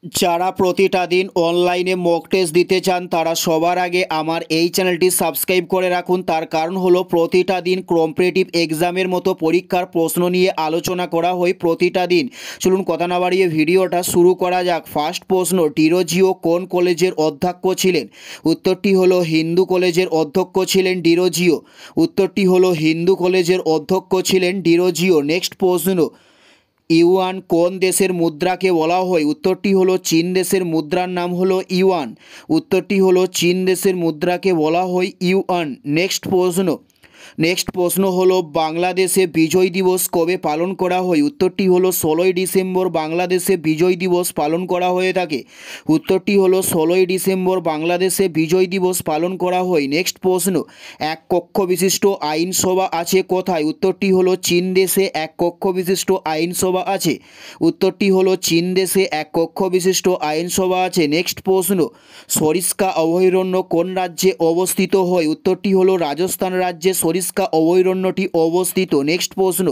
যারা প্রতিটা দিন অনলাইনে মক টেস্ট দিতে চান তারা সবার আগে আমার এই চ্যানেলটি সাবস্ক্রাইব করে রাখুন। তার কারণ হলো প্রতিটা দিন কম্পিটিটিভ এক্সামের মতো পরীক্ষার প্রশ্ন নিয়ে আলোচনা করা হয় প্রতিটা দিন। চলুন কথা না বাড়িয়ে ভিডিওটা শুরু করা যাক। ফার্স্ট প্রশ্ন, ডিরোজিও কোন কলেজের অধ্যক্ষ ছিলেন? উত্তরটি হলো হিন্দু কলেজের অধ্যক্ষ ছিলেন ডিরোজিও। উত্তরটি হলো হিন্দু কলেজের অধ্যক্ষ ছিলেন ডিরোজিও। নেক্সট প্রশ্ন, ইউয়ান কোন দেশের মুদ্রাকে বলা হয়? উত্তরটি হলো চীন দেশের মুদ্রার নাম হলো ইউয়ান। উত্তরটি হলো চীন দেশের মুদ্রাকে বলা হয় ইউয়ান। নেক্সট প্রশ্ন হলো বাংলাদেশে বিজয় দিবস কবে পালন করা হয়? উত্তরটি হলো 16ই ডিসেম্বর বাংলাদেশে বিজয় দিবস পালন করা হয়ে থাকে। উত্তরটি হলো 16ই ডিসেম্বর বাংলাদেশে বিজয় দিবস পালন করা হয়। নেক্সট প্রশ্ন, এক কক্ষ বিশিষ্ট আইনসভা আছে কোথায়? উত্তরটি হলো চীন দেশে এক কক্ষ বিশিষ্ট আইনসভা আছে। উত্তরটি হলো চীন দেশে এক কক্ষ বিশিষ্ট আইনসভা আছে। নেক্সট প্রশ্ন, সরিস্কা অভয়ারণ্য কোন রাজ্যে অবস্থিত হয়? উত্তরটি হলো রাজস্থান রাজ্যে সরিস্কা অভয়ারণ্যটি অবস্থিত। নেক্সট প্রশ্ন,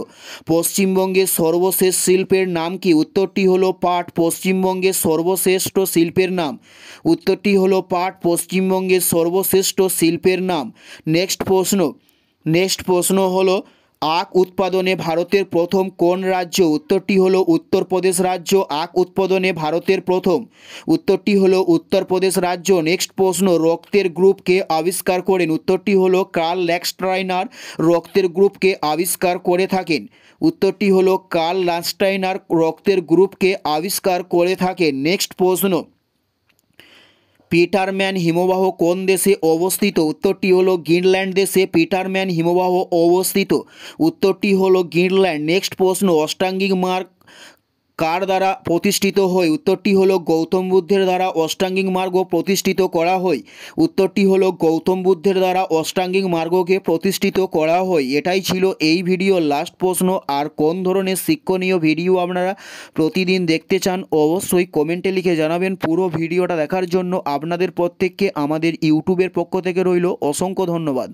পশ্চিমবঙ্গের সর্বশেষ শিল্পের নাম কি? উত্তরটি হলো পাট। পশ্চিমবঙ্গের সর্বশ্রেষ্ঠ শিল্পের নাম। উত্তরটি হলো পাট, পশ্চিমবঙ্গের সর্বশ্রেষ্ঠ শিল্পের নাম। নেক্সট প্রশ্ন হলো আখ উৎপাদনে ভারতের প্রথম কোন রাজ্য? উত্তরটি হলো উত্তরপ্রদেশ রাজ্য আখ উৎপাদনে ভারতের প্রথম। উত্তরটি হলো উত্তরপ্রদেশ রাজ্য। নেক্সট প্রশ্ন, রক্তের গ্রুপকে আবিষ্কার করেন? উত্তরটি হলো কার্ল ল্যান্ডস্টাইনার রক্তের গ্রুপকে আবিষ্কার করে থাকেন। উত্তরটি হলো কার্ল ল্যান্ডস্টাইনার রক্তের গ্রুপকে আবিষ্কার করে থাকেন। নেক্সট প্রশ্ন, পিটারম্যান হিমবাহ কোন দেশে অবস্থিত? উত্তরটি হলো গ্রিনল্যান্ড দেশে পিটারম্যান হিমবাহ অবস্থিত। উত্তরটি হলো গ্রিনল্যান্ড। নেক্সট প্রশ্ন, অষ্টাঙ্গিক মার্গ কার দ্বারা প্রতিষ্ঠিত হয়? উত্তরটি হলো গৌতম বুদ্ধের দ্বারা অষ্টাঙ্গিক মার্গ প্রতিষ্ঠিত করা হয়। উত্তরটি হলো গৌতম বুদ্ধের দ্বারা অষ্টাঙ্গিক মার্গকে প্রতিষ্ঠিত করা হয়। এটাই ছিল এই ভিডিওর লাস্ট প্রশ্ন। আর কোন ধরনের শিক্ষণীয় ভিডিও আপনারা প্রতিদিন দেখতে চান অবশ্যই কমেন্টে লিখে জানাবেন। পুরো ভিডিওটা দেখার জন্য আপনাদের প্রত্যেককে আমাদের ইউটিউবের পক্ষ থেকে রইল অসংখ্য ধন্যবাদ।